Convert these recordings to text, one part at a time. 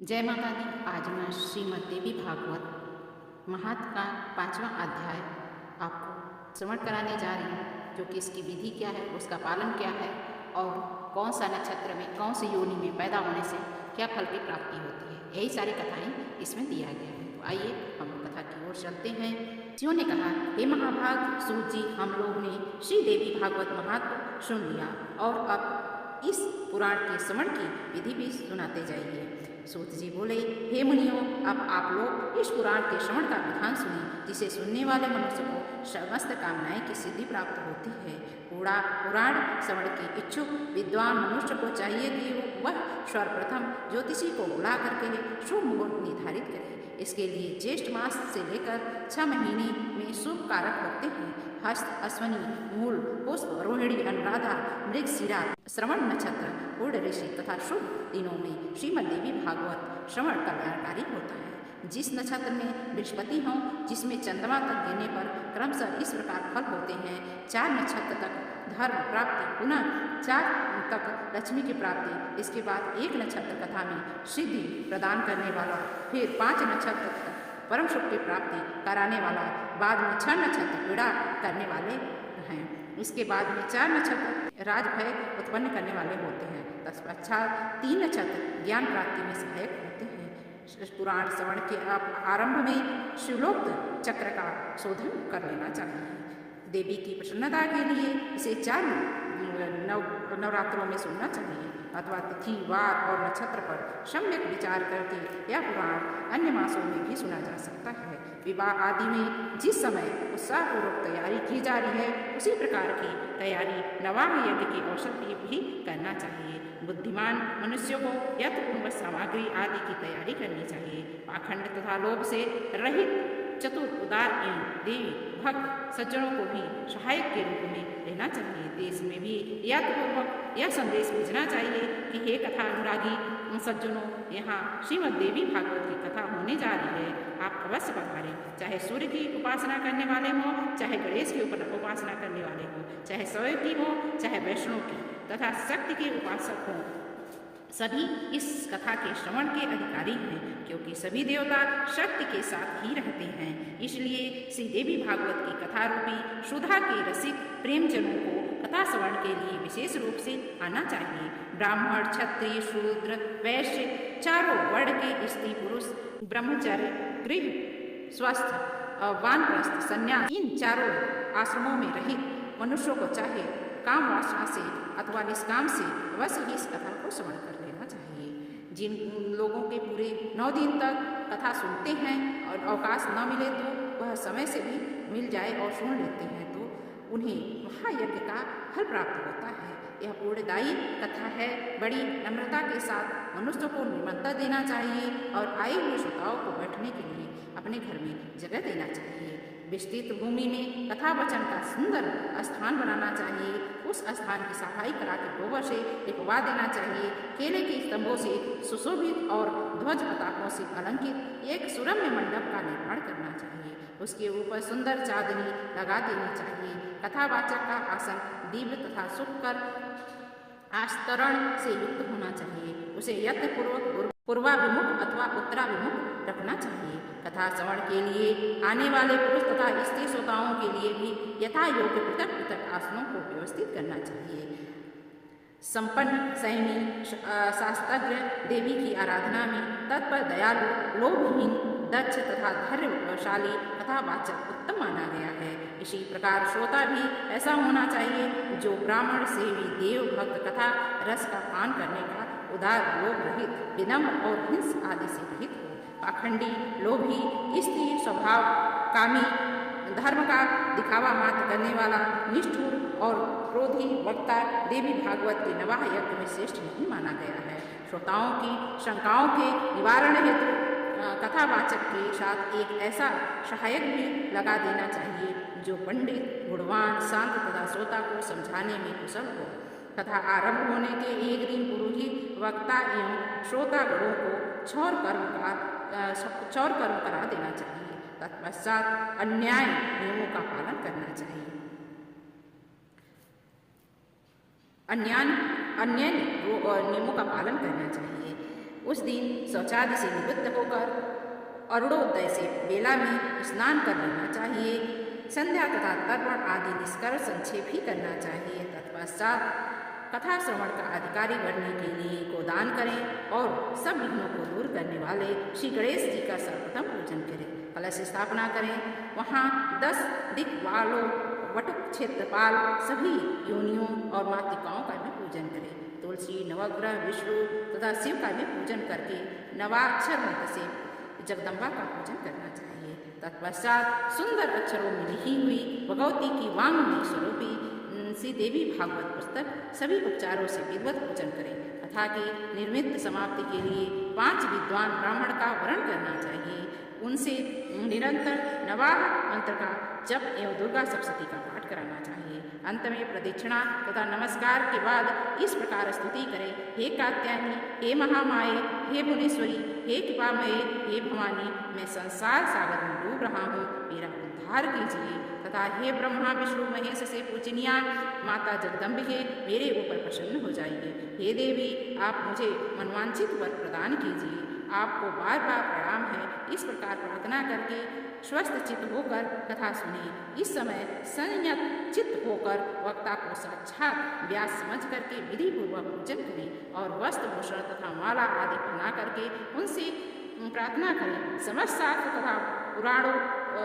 जय माता दी। आज मैं श्रीमद् देवी भागवत महात्म का 5वां अध्याय आपको श्रवण कराने जा रही हूँ, जो कि इसकी विधि क्या है, उसका पालन क्या है और कौन सा नक्षत्र में कौन सी योनि में पैदा होने से क्या फल की प्राप्ति होती है। यही सारी कथाएं इसमें दिया गया है। तो आइए हम कथा की ओर चलते हैं। शिव ने कहा, हे महाभाग सूत जी, हम लोग ने श्री देवी भागवत महात्म सुन लिया और अब इस पुराण के श्रवण की विधि भी सुनाते जाइए। सूत जी बोले, हे मुनियों, अब आप लोग इस पुराण के श्रवण का विधान सुनिए, जिसे सुनने वाले मनुष्य को समस्त कामनाएं की सिद्धि प्राप्त होती है। पुराण श्रवण के इच्छुक विद्वान मनुष्य को चाहिए कि वह सर्वप्रथम ज्योतिषी को बुला करके शुभ मुहूर्त निर्धारित करे। इसके लिए ज्येष्ठ मास से लेकर 6 महीने में शुभ कारक होते हैं। हस्त, अश्वनी, मूल, पुष्प, रोहिणी, अनुराधा, मृगशिरा, श्रवण नक्षत्र, पूर्ण ऋषि तथा शुभ दिनों में श्रीमद् देवी भागवत श्रवण कल्याणकारी होता है। जिस नक्षत्र में बृहस्पति हों, जिसमें चंद्रमा तक गिरने पर क्रमशः इस प्रकार फल होते हैं। 4 नक्षत्र तक धर्म प्राप्ति, पुनः 4 तक लक्ष्मी की प्राप्ति, इसके बाद 1 नक्षत्र कथा में सिद्धि प्रदान करने वाला, फिर 5 नक्षत्र तक परम सुख की प्राप्ति कराने वाला, बाद में 6 नक्षत्र पीड़ा करने वाले हैं। इसके बाद में 4 नक्षत्र राजभय उत्पन्न करने वाले होते हैं। तत्पश्चात 3 नक्षत्र ज्ञान प्राप्ति में सहायक होते हैं। पुराण श्रवण के आरंभ में शिवलोक्त चक्र का शोधन कर लेना चाहिए। देवी की प्रसन्नता के लिए इसे 4 नवरात्रों में सुनना चाहिए, अथवा तिथि, वार और नक्षत्र पर सम्यक विचार करके यह पुराण अन्य मासों में भी सुना जा सकता है। विवाह आदि में जिस समय उत्साहपूर्वक तैयारी की जा रही है, उसी प्रकार की तैयारी नवाह यज्ञ के अवसर पर भी करना चाहिए। बुद्धिमान मनुष्यों को यथपूर्व सामग्री आदि की तैयारी करनी चाहिए। पाखंड तथा लोभ से रहित चतुर, उदार एवं देवी भक्त सज्जनों को भी सहायक के रूप में लेना चाहिए। देश में भी यथपूर्वक यह संदेश भेजना चाहिए कि हे कथा अनुरागी सज्जनों, यहाँ श्रीमद् देवी भागवत की कथा होने जा रही है, आप अवश्य पधारें। चाहे सूर्य की उपासना करने वाले हों, चाहे गणेश की उपासना करने वाले हों, चाहे शैव की हों, चाहे वैष्णव की तथा शक्ति के उपासक हों, सभी इस कथा के श्रवण के अधिकारी हैं, क्योंकि सभी देवता शक्ति के साथ ही रहते हैं। इसलिए श्री देवी भागवत की कथा रूपी सुधा के रसिक प्रेमजनों को कथा श्रवण के लिए विशेष रूप से आना चाहिए। ब्राह्मण, क्षत्रिय, शूद्र, वैश्य, चारों वर्ण के स्त्री पुरुष, ब्रह्मचर्य, गृह स्वस्थ, वानप्रस्थ, संन्यास, इन चारों आश्रमों में रहित मनुष्यों को चाहे काम वासना से अथवा निष्काम से अवश्य ही इस कथा को श्रवण कर लेना चाहिए। जिन लोगों के पूरे 9 दिन तक कथा सुनते हैं और अवकाश न मिले तो वह समय से भी मिल जाए और सुन लेते हैं, तो उन्हें महायज्ञ का फल प्राप्त होता है। यह पूर्णदायी कथा है। बड़ी नम्रता के साथ मनुष्य को निमंत्रण देना चाहिए और आए हुए श्रोताओं को बैठने के लिए अपने घर में जगह देना चाहिए। विस्तृत भूमि में कथा वचन का सुंदर स्थान बनाना चाहिए। उस स्थान की सफाई कराकर गोबर से लिपवा देना चाहिए। केले के स्तंभों से सुशोभित और ध्वज पताकों से अलंकृत एक सुरम्य मंडप का निर्माण करना चाहिए। उसके ऊपर सुंदर चांदनी लगा देनी चाहिए। कथावाचक का आसन दिव्य तथा सुखकर आस्तरण से युक्त होना चाहिए। उसे यत्नपूर्वक पूर्वाभिमुख अथवा उत्तराभिमुख रखना चाहिए। कथा श्रवण के लिए आने वाले पुरुष तथा स्त्री श्रोताओं के लिए भी यथा योग्य पृथक पृथक आसनों को व्यवस्थित करना चाहिए। संपन्न सैनी शास्त्रज्ञ देवी की आराधना में तत्पर, दयालु, लोभहीन, दक्ष तथा धैर्यशाली कथावाचक उत्तम माना गया है। इसी प्रकार श्रोता भी ऐसा होना चाहिए जो ब्राह्मण, सेवी, देव भक्त कथा रस का पान करने का उदार, लोभ रहित, विनम्र और हिंस आदि से रहित हो। पाखंडी, लोभी, स्त्री स्वभाव, कामी, धर्म का दिखावा मात्र करने वाला, निष्ठुर और क्रोधी वक्ता देवी भागवत के नवाह यज्ञ में श्रेष्ठ नहीं माना गया है। श्रोताओं की शंकाओं के निवारण हेतु कथावाचक के साथ एक ऐसा सहायक भी लगा देना चाहिए जो पंडित, गुणवान, शांत तथा श्रोता को समझाने में कुशल हो। कथा आरंभ होने के 1 दिन पूर्व ही वक्ता एवं श्रोतागणों को क्षौर कर्म करा देना चाहिए। तत्पश्चात अन्याय नियमों का पालन करना चाहिए। अन्य नियमों का पालन करना चाहिए। उस दिन शौचादि से निवृत्त होकर अरुणोदय से बेला में स्नान कर लेना चाहिए। संध्या तथा तर्पण आदि निष्कर्ष संक्षेप ही करना चाहिए। तत्पश्चात कथा श्रवण का अधिकारी बनने के लिए गोदान करें और सब विघ्नों को दूर करने वाले श्री गणेश जी का सर्वप्रथम पूजन करें। कलश स्थापना करें। वहाँ 10 दिक् वालों वटुक क्षेत्रपाल सभी योनियों और मातृकाओं का भी पूजन करें। तुलसी, नवग्रह, विष्णु तथा शिव का भी पूजन करके नवाक्षर मंत्र से जगदम्बा का पूजन करना चाहिए। तत्पश्चात सुंदर अक्षरों में लिखी हुई भगवती की वाङ्मयी स्वरूपी श्री देवी भागवत पुस्तक सभी उपचारों से विधिवत पूजन करें। कथा की निर्मित समाप्ति के लिए 5 विद्वान ब्राह्मण का वरण करना चाहिए। उनसे निरंतर नवाह मंत्र का जप एवं दुर्गा सप्तशती का पाठ कराना चाहिए। अंत में प्रदक्षिणा तथा नमस्कार के बाद इस प्रकार स्तुति करें। हे कात्यायनी, हे महामाये, हे भुवनेश्वरी, हे कृपामये, हे भवानी, मैं संसार सागर में डूब रहा हूँ, मेरा उद्धार कीजिए। तथा हे ब्रह्मा विष्णु महेश से पूजनीया माता जगदम्बिके, मेरे ऊपर प्रसन्न हो जाइए। हे देवी, आप मुझे मनवांछित वर प्रदान कीजिए। आपको बार बार प्रणाम है। इस प्रकार प्रार्थना करके स्वस्थ चित्त होकर कथा सुने। इस समय संयत चित्त होकर वक्ता को साक्षात व्यास समझ करके विधि पूर्वक पूजन करें और वस्त्र भूषण तथा माला आदि पहना करके उनसे प्रार्थना करें। समस्त शास्त्र तथा पुराणों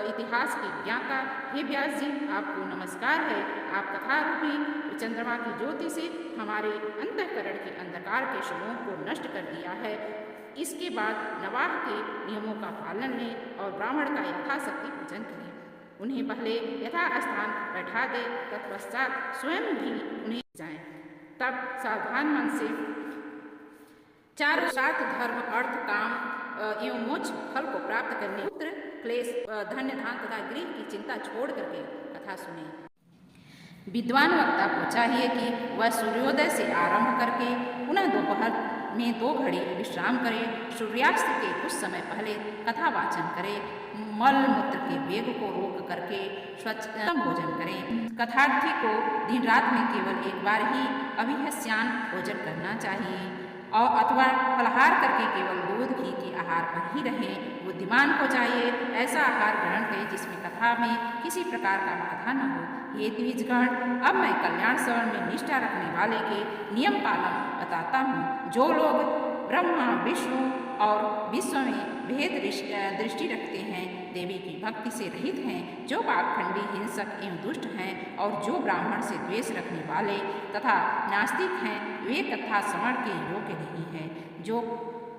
इतिहास के ज्ञाता हे व्यास जी, आपको नमस्कार है। आप कथा रूपी चंद्रमा की ज्योति से हमारे अंतःकरण के अंधकार के समूह को नष्ट कर दिया है। इसके बाद नवाह के नियमों का पालन लें और ब्राह्मण का यथाशक्ति पूजन करें। उन्हें पहले यथास्थान बैठा दे, तत्पश्चात स्वयं भी उन्हें जाएं। तब सावधान मन से चारों 7 धर्म, अर्थ, काम एवं मोक्ष फल को प्राप्त करने पुत्र, क्लेश, धन्य, धान तथा गृह की चिंता छोड़ करके कथा सुने। विद्वान वक्ता को चाहिए कि वह सूर्योदय से आरंभ करके पुनः दोपहर में 2 घड़ी विश्राम करे। सूर्यास्त के कुछ समय पहले कथा वाचन करे। मल मूत्र के वेग को रोक करके स्वच्छ भोजन करें। कथार्थी को दिन रात में केवल एक बार ही अभिहस्यान भोजन करना चाहिए और अथवा फलाहार करके केवल दूध घी के आहार पर ही रहें। बुद्धिमान को चाहिए ऐसा आहार ग्रहण करें जिसमें कथा में किसी प्रकार का बाधा न हो। ये द्विजगण, अब मैं कल्याण श्रवण में निष्ठा रखने वाले के नियम पालन बताता हूँ। जो लोग ब्रह्मा, विष्णु और विश्व में भेद दृष्टि रखते हैं, देवी की भक्ति से रहित हैं, जो पाखंडी, हिंसक एवं दुष्ट हैं और जो ब्राह्मण से द्वेष रखने वाले तथा नास्तिक हैं, वे कथा श्रवण के योग्य नहीं हैं। जो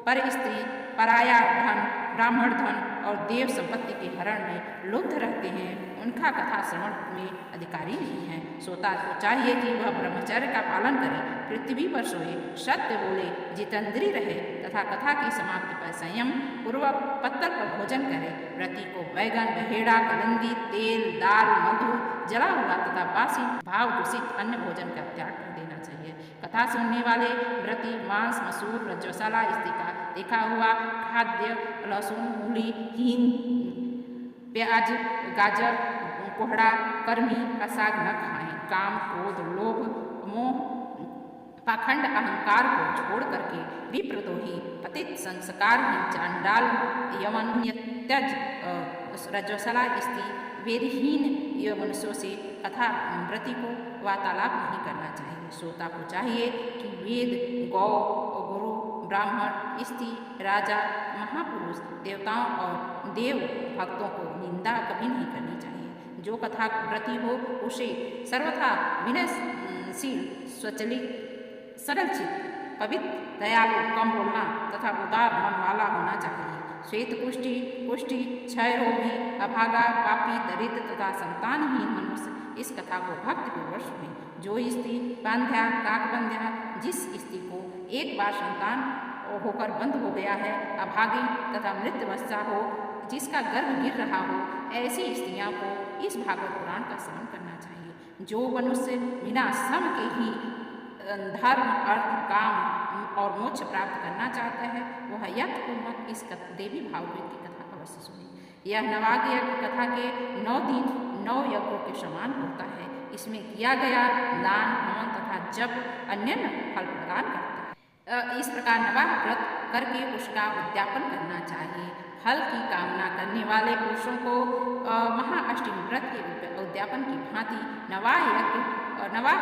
पर स्त्री, पराया धन, ब्राह्मण धन और देव संपत्ति के हरण में लुब्ध रहते हैं, उनका कथा श्रवण में अधिकारी नहीं है। श्रोता को चाहिए कि वह ब्रह्मचर्य का पालन करे, पृथ्वी पर सोए, सत्य बोले, जितेंद्रिय रहे तथा कथा की समाप्ति पर संयम पूर्वक पत्तल पर भोजन करे। व्रती को बैगन, बहेड़ा, कलंदी, तेल, दाल, मधु, जला हुआ तथा बासी भाव दूषित अन्य भोजन का त्याग कर देना चाहिए। कथा सुनने वाले व्रती मांस, मसूर, रजस्वला स्त्री का देखा हुआ खाद्य, लहसुन, मूली, हींग, प्याज, गाजर, कोहड़ा, कर्मी का साग न खाएं। काम, क्रोध, लोभ, मोह, पाखंड, अहंकार को छोड़ करके विप्रद्रोही, पतित, संस्कारहीन, चांडाल, यवन, त्यज, रजस्वला स्त्री, वेदहीन एवं मनुष्यों से कथा व्रती को वार्तालाप नहीं करना चाहिए। श्रोता को चाहिए कि वेद, गौ, गुरु, ब्राह्मण, स्त्री, राजा, महापुरुष, देवताओं और देव भक्तों को निंदा कभी नहीं करनी चाहिए। जो कथा व्रती हो उसे सर्वथा विनयशील, स्वचलित, सरल चित्त, पवित्र, दयालु, कम बोलना तथा उदार मन वाला होना चाहिए। श्वेत कुष्ठी, क्षय रोगी, अभागा, पापी, दरिद्र तथा संतानहीन मनुष्य इस कथा को भक्तिपूर्वक सुने। जो स्त्री बांध्या, काकबंध्या, जिस स्त्री को एक बार संतान होकर बंद हो गया है, अभागी तथा मृत बच्चा हो, जिसका गर्भ गिर रहा हो, ऐसी स्त्रियों को इस भागवत पुराण का श्रवण करना चाहिए। जो मनुष्य बिना श्रम के ही धर्म, अर्थ, काम और मोक्ष प्राप्त करना चाहता है, वह यत्नपूर्वक इस देवी भागवत की कथा अवश्य सुने। यह नवाग्य कथा के 9 दिन 9 यज्ञों के समान होता है। इसमें किया गया दान, हवन तथा जप अन्य फल प्रदान करता है। इस प्रकार नवाह व्रत करके उसका उद्यापन करना चाहिए। फल की कामना करने वाले पुरुषों को महाअष्टमी व्रत के उद्यापन की भांति नवाह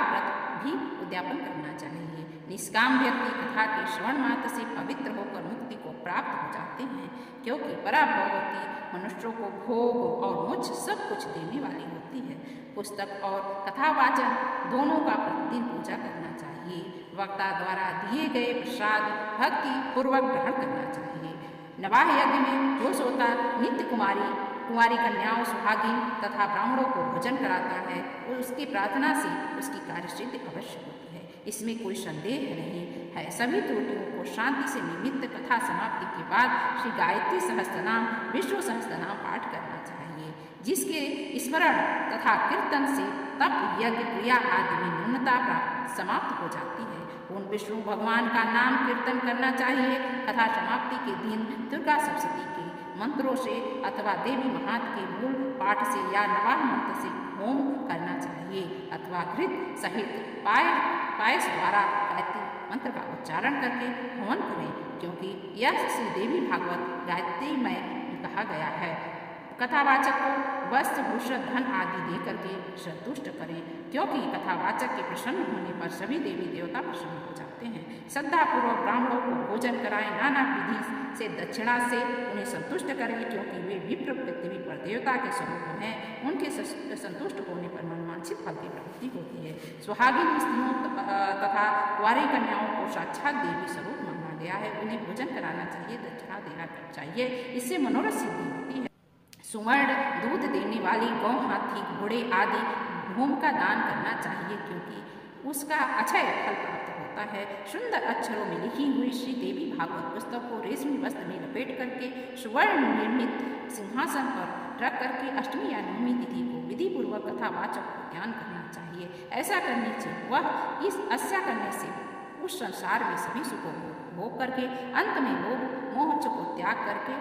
व्रत भी उद्यापन करना चाहिए। निष्काम व्यक्ति कथा के श्रवण मात्र से पवित्र होकर मुक्ति को प्राप्त हो जाते हैं, क्योंकि पराभगवती मनुष्यों को भोग और मोक्ष सब कुछ देने वाली होती है। पुस्तक और कथावाचन दोनों का प्रतिदिन पूजा करना चाहिए। वक्ता द्वारा दिए गए प्रसाद भक्ति पूर्वक ग्रहण करना चाहिए। नवाह यज्ञ में जो श्रोता नित्य कुमारी कन्याओं सुहागिन तथा ब्राह्मणों को भोजन कराता है, उसकी प्रार्थना से उसकी कार्यसिद्धि अवश्य होती है, इसमें कोई संदेह नहीं है। सभी त्रुटियों को शांति से निमित्त कथा समाप्ति के बाद श्री गायत्री सहस्त्रनाम विष्णु सहस्त्रनाम पाठ करना चाहिए, जिसके स्मरण तथा कीर्तन से तप यज्ञ क्रिया आदि में न्यूनता समाप्त हो जाती है। उन विष्णु भगवान का नाम कीर्तन करना चाहिए। कथा समाप्ति के दिन दुर्गा सप्तशती के मंत्रों से अथवा देवी महात्म्य के मूल पाठ से या नवाह मंत्र से होम करना चाहिए अथवा घृत सहित पायस द्वारा गायत्री मंत्र का उच्चारण करके हवन करें, क्योंकि यह श्री देवी भागवत गायत्री में कहा गया है। कथावाचक को वस्त्र भूषण धन आदि दे करके संतुष्ट करें, क्योंकि कथावाचक के प्रसन्न होने पर सभी देवी देवता प्रसन्न हो जाते हैं। श्रद्धापूर्वक ब्राह्मणों को भोजन कराएं, नाना विधि से दक्षिणा से उन्हें संतुष्ट करें, क्योंकि वे विप्र पृथ्वी पर देवता के स्वरूप हैं। उनके संतुष्ट होने पर मनवांछित फल की प्राप्ति होती है। सुहागिन स्त्रियों तथा कुंवारी कन्याओं को साक्षात देवी स्वरूप माना गया है। उन्हें भोजन कराना चाहिए, दक्षिणा देना चाहिए, इससे मनोरथ सिद्धि होती है। सुवर्ण दूध देने वाली गौ, हाथी, घोड़े आदि भूमि का दान करना चाहिए, क्योंकि उसका अक्षय फल प्राप्त होता है। सुंदर अक्षरों में लिखी हुई श्री देवी भागवत पुस्तक को रेशमी वस्त्र में लपेट करके सुवर्ण निर्मित सिंहासन पर रख करके अष्टमी या नवमी तिथि को विधि पूर्वक कथावाचक को ज्ञान करना चाहिए। ऐसा करने से ऐसा करने से उस संसार में सभी सुखों को भोग करके अंत में लोभ मोह को त्याग करके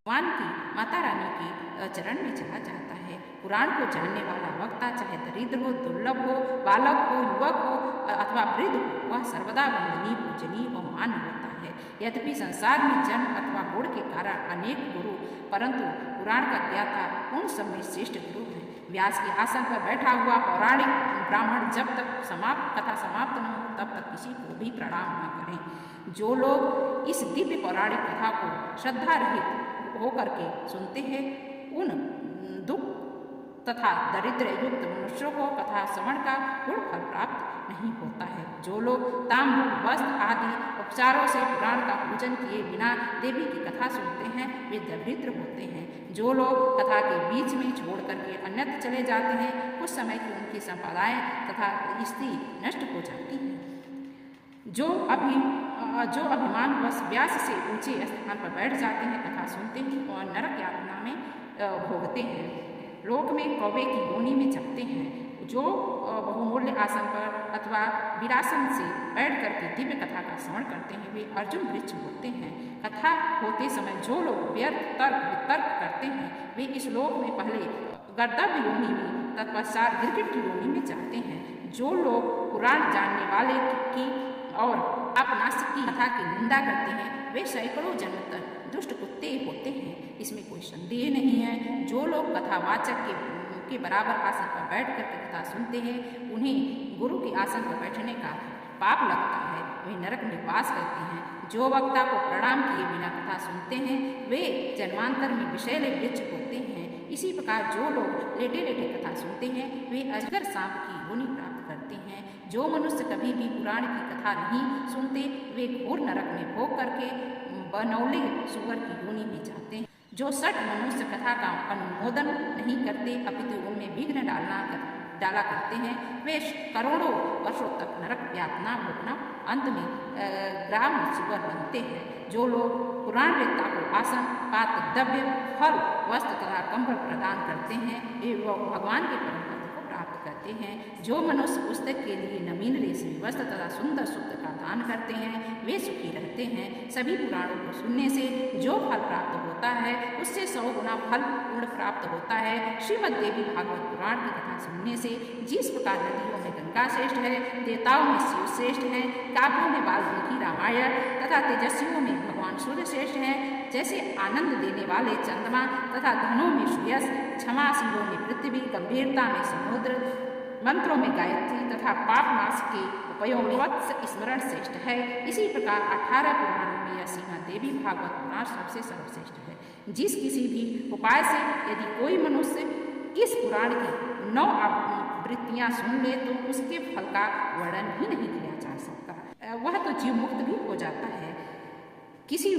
भगवान की माता रानी के चरण में चला जाता है। पुराण को जानने वाला वक्ता चाहे दरिद्र हो, दुर्लभ हो, बालक हो, युवक हो अथवा वृद्ध हो, वह सर्वदा वंदनीय, पूजनीय और मान्य होता है। यद्यपि संसार में जन्म अथवा गुण के कारण अनेक गुरु, परंतु पुराण का ज्ञाता उन सब में श्रेष्ठ गुरु है। व्यास के आसन पर बैठा हुआ पौराणिक ब्राह्मण जब तक कथा समाप्त न हो तब तक किसी को भी प्रणाम न करें। जो लोग इस दिव्य पौराणिक कथा को श्रद्धा रहित होकर के सुनते हैं, उन दुख तथा दरिद्र युक्त मनुष्यों को कथा श्रवण का पूर्ण फल प्राप्त नहीं होता है। जो लोग ताम्बूल वस्त्र आदि उपचारों से पुराण का पूजन किए बिना देवी की कथा सुनते हैं, वे दरिद्र होते हैं। जो लोग कथा के बीच में छोड़ करके अन्यत्र चले जाते हैं, कुछ समय की उनकी संपदाएं तथा स्थिति नष्ट हो जाती है। जो अभिमानवश व्यास से ऊंचे स्थान पर बैठ जाते हैं, कथा सुनते हैं और नरक यातना में भोगते हैं, लोक में कौवे की योनि में चलते हैं। जो बहुमूल्य आसन पर अथवा विरासन से बैठ करके दिव्य कथा का श्रवण करते हैं, वे अर्जुन वृक्ष होते हैं। कथा होते समय जो लोग व्यर्थ तर्क वितर्क करते हैं, वे इस लोक में पहले गर्दभ योनि में तत्पश्चात गिरगिट की योनि में जाते हैं। जो लोग पुराण जानने वाले की और अपनासिक की कथा की निंदा करते हैं, वे सैकड़ों जन्म तक दुष्ट कुत्ते होते हैं, इसमें कोई संदेह नहीं है। जो लोग कथावाचक के बराबर आसन पर बैठ कर कथा सुनते हैं, उन्हें गुरु के आसन पर बैठने का पाप लगता है, वे नरक में वास करते हैं। जो वक्ता को प्रणाम किए बिना कथा सुनते हैं, वे जन्मांतर में विषैले वृक्ष होते हैं। इसी प्रकार जो लोग लेटे लेटे कथा सुनते हैं, वे अजगर सांप की योनि प्राप्त करते हैं। जो मनुष्य कभी भी पुराण की कथा नहीं सुनते, वे घोर नरक में भोग करके बनौले सुअर की योनि में जाते हैं। जो 60 मनुष्य कथा का अनुमोदन नहीं करते, अपितु उनमें विघ्न डाला करते हैं, वे करोड़ों वर्षों तक नरक यातना भोगना अंत में ग्राम सुअर बनते हैं। जो लोग पुराण वेत्ता को आसन पात्र द्रव्य फल वस्त्र तथा कंबल प्रदान करते हैं, वे भगवान के परम पद को प्राप्त करते हैं। करते हैं। जो मनुष्य पुस्तक के लिए नवीन रेशमी वस्त्र तथा सुंदर सूत्र का दान करते हैं वे सुखी रहते हैं। सभी पुराणों को सुनने से जो फल प्राप्त होता है उससे 100 गुना फल पूर्ण प्राप्त होता है। श्रीमद् देवी भागवत पुराण की कथा सुनने से जिस प्रकार नदियों में गंगा श्रेष्ठ है, देवताओं में शिव श्रेष्ठ है, काव्यों में वाल्मीकि रामायण तथा तेजस्वियों में भगवान सूर्य श्रेष्ठ हैं, जैसे आनंद देने वाले चंद्रमा तथा धनों में सूर्य, क्षमाशीलों में पृथ्वी, गंभीरता में समुद्र, मंत्रों में गायत्री तथा पाप नाश के उपायों में वत्स स्मरण श्रेष्ठ है। इसी प्रकार 18 पुराणों में यह श्रीमद् देवी भागवत पुराण सबसे सर्वश्रेष्ठ है। जिस किसी भी उपाय से यदि कोई मनुष्य इस पुराण की 9 आवृत्तियाँ सुन ले तो उसके फल का वर्णन ही नहीं किया जा सकता। वह तो जीव मुक्त भी हो जाता है। किसी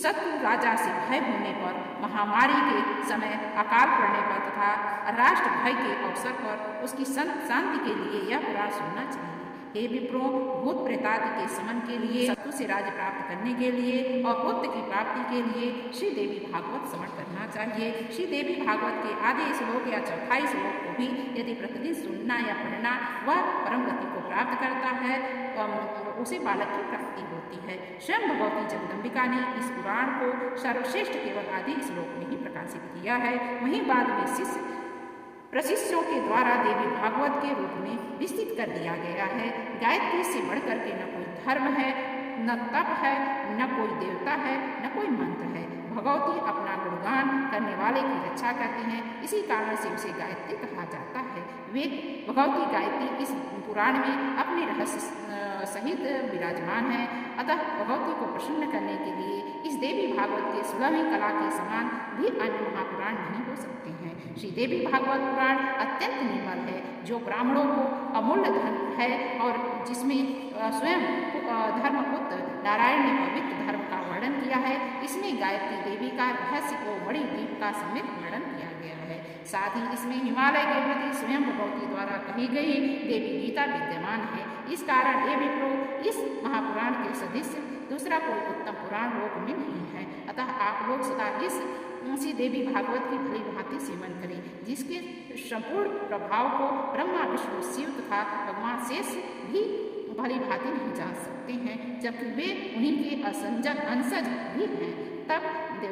शत्रु राजा से भय होने पर, महामारी के समय, अकाल पड़ने पर तथा राष्ट्र भय के अवसर पर उसकी शांति के लिए यह पुराण सुनना चाहिए। हे विप्रो, भूत प्रेतादि के समन के लिए, शत्रु से राज्य प्राप्त करने के लिए और पुत्र की प्राप्ति के लिए श्री देवी भागवत श्रवण करना चाहिए। श्री देवी भागवत के आधे श्लोक या चौथाई श्लोक को भी यदि प्रतिदिन सुनना या पढ़ना वह परम गति को प्राप्त करता है उसे बालक की प्राप्ति होती है। स्वयं भगवती जगदम्बिका ने इस पुराण को सर्वश्रेष्ठ केवल आदि श्लोक में ही प्रकाशित किया है। वहीं बाद में प्रशिष्यों के द्वारा देवी भागवत के रूप में विस्तृत कर दिया गया है। गायत्री से बढ़कर के न कोई धर्म है, न तप है, न कोई देवता है, न कोई मंत्र है। भगवती अपना गुणगान करने वाले की रक्षा करती हैं, इसी कारण से उसे गायत्री कहा जाता है। वे भगवती गायत्री इस पुराण में अपने रहस्य सहित विराजमान है। अतः भगवती को प्रसन्न करने के लिए इस देवी भागवत के 16वीं कला के समान भी अन्य महापुराण नहीं हो सकते हैं। श्री देवी भागवत पुराण अत्यंत निर्मल है, जो ब्राह्मणों को अमूल्य धन है और जिसमें स्वयं धर्मपुत्र नारायण ने पवित्र धर्म का वर्णन किया है। इसमें गायत्री देवी का रहस्य को बड़ी दीप का समेत वर्णन किया गया है। साथ ही इसमें हिमालय के प्रति स्वयं भगवती द्वारा कही गई देवी गीता विद्यमान है। इस कारण हे विप्रो, इस महापुराण के सदृश दूसरा कोई उत्तम पुराण लोक में नहीं है। अतः आप लोग सदा इसी देवी भागवत की भली भांति सेवन करें, जिसके संपूर्ण प्रभाव को ब्रह्मा, विष्णु, शिव तथा भगवान शेष भी भली भांति नहीं जान सकते हैं, जबकि वे उन्हीं के अंशज भी हैं। तब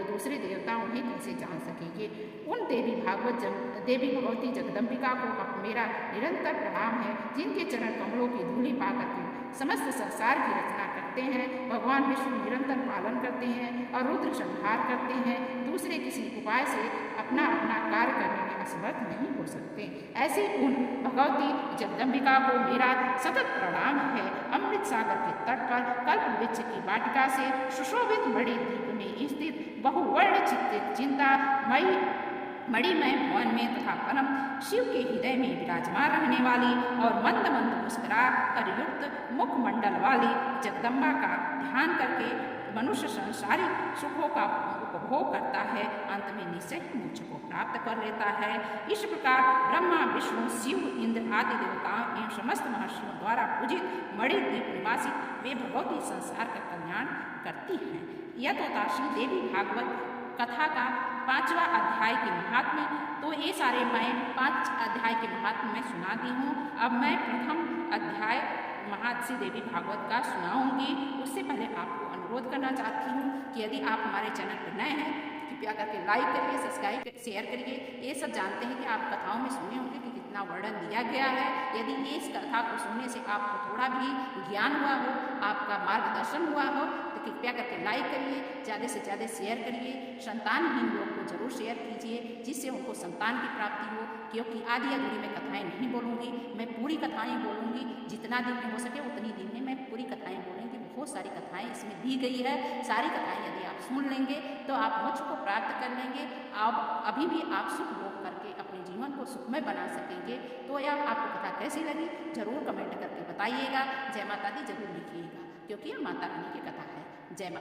दूसरे देवता उन्हें कैसे जान सकेंगे। उन देवी भगवती जगदम्बिका को मेरा निरंतर प्रणाम है, जिनके चरण कमलों की धूलि पाकर के समस्त संसार की रचना करते हैं। भगवान विष्णु निरंतर पालन करते हैं और रुद्र संहार करते हैं। दूसरे किसी उपाय से अपना कार्य करने में असमर्थ नहीं हो सकते। ऐसे उन भगवती जगदम्बिका को मेरा सतत प्रणाम है। अमृत सागर के तट पर कल्प वृक्ष की वाटिका से सुशोभित बड़ी द्वीप में स्थित बहुवर्ण चिंता मणिमय भवन में तथा परम शिव के हृदय में विराजमान रहने वाली और मंद मंद मुस्कुरा कर युक्त मुखमंडल वाली जगदम्बा का ध्यान करके मनुष्य संसारिक सुखों का उपभोग करता है, अंत में निश्चय ही मोक्ष को प्राप्त कर लेता है। इस प्रकार ब्रह्मा, विष्णु, शिव, इंद्र आदि देवताओं एवं समस्त महर्षियों द्वारा पूजित मणिद्वीप निवासी वे भगवती संसार का कल्याण करती हैं। यह तो श्री देवी भागवत कथा का 5वां अध्याय के महात्म्य। तो ये सारे मैं 5 अध्याय के महात्म्य में सुना दी हूँ। अब मैं प्रथम अध्याय श्री देवी भागवत का सुनाऊंगी। उससे पहले आपको अनुरोध करना चाहती हूँ कि यदि आप हमारे चैनल पर नए हैं कृपया करके लाइक करिए, सब्सक्राइब, शेयर करिए। ये सब जानते हैं कि आप कथाओं में सुने होंगे कि कितना वर्णन दिया गया है। यदि इस कथा को सुनने से आपको थोड़ा भी ज्ञान हुआ हो, आपका मार्गदर्शन हुआ हो, तो कृपया करके लाइक करिए, ज़्यादा से ज़्यादा शेयर करिए। संतानहीन लोग को जरूर शेयर कीजिए, जिससे उनको संतान की प्राप्ति हो। क्योंकि आधी अधूरी मैं कथाएँ नहीं बोलूँगी, मैं पूरी कथाएँ बोलूँगी। जितना दिन में हो सके उतनी दिन में मैं पूरी कथाएँ बोलूँगी। बहुत सारी कथाएँ इसमें दी गई है। सारी कथाएँ यदि आप सुन लेंगे तो आप मोक्ष को प्राप्त कर लेंगे। आप अभी भी आप सुख भोग करके अपने जीवन को सुखमय बना सकेंगे। तो यह आपको कथा कैसी लगी जरूर कमेंट करके बताइएगा। जय माता दी जरूर लिखिएगा, क्योंकि यह माता रानी की कथा है। जय माता।